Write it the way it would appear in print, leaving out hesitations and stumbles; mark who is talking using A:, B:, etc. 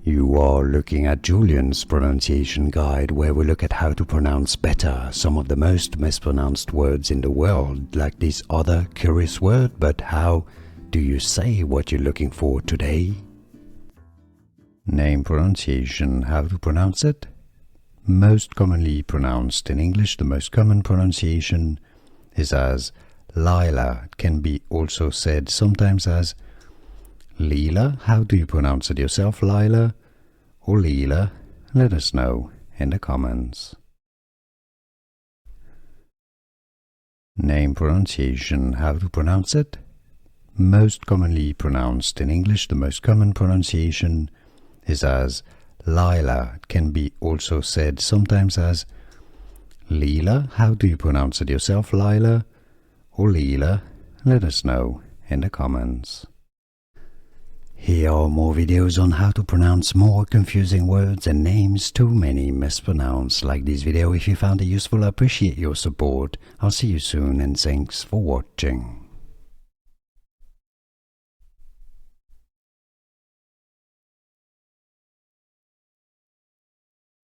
A: You are looking at Julian's pronunciation guide, where we look at how to pronounce better some of the most mispronounced words in the world, like this other curious word. But how do you say what you're looking for today? Name pronunciation, how to pronounce it? Most commonly pronounced in English, the most common pronunciation is as Lilah. It can be also said sometimes as Lilah. How do you pronounce it yourself, Lilah or Lilah? Let us know in the comments. Name pronunciation, how to pronounce it? Most commonly pronounced in English, the most common pronunciation is as Lilah. It can be also said sometimes as Lilah. How do you pronounce it yourself, Lilah or Lilah? Let us know in the comments. Here are more videos on how to pronounce more confusing words and names too many mispronounced. Like this video if you found it useful. I appreciate your support. I'll see you soon and thanks for watching.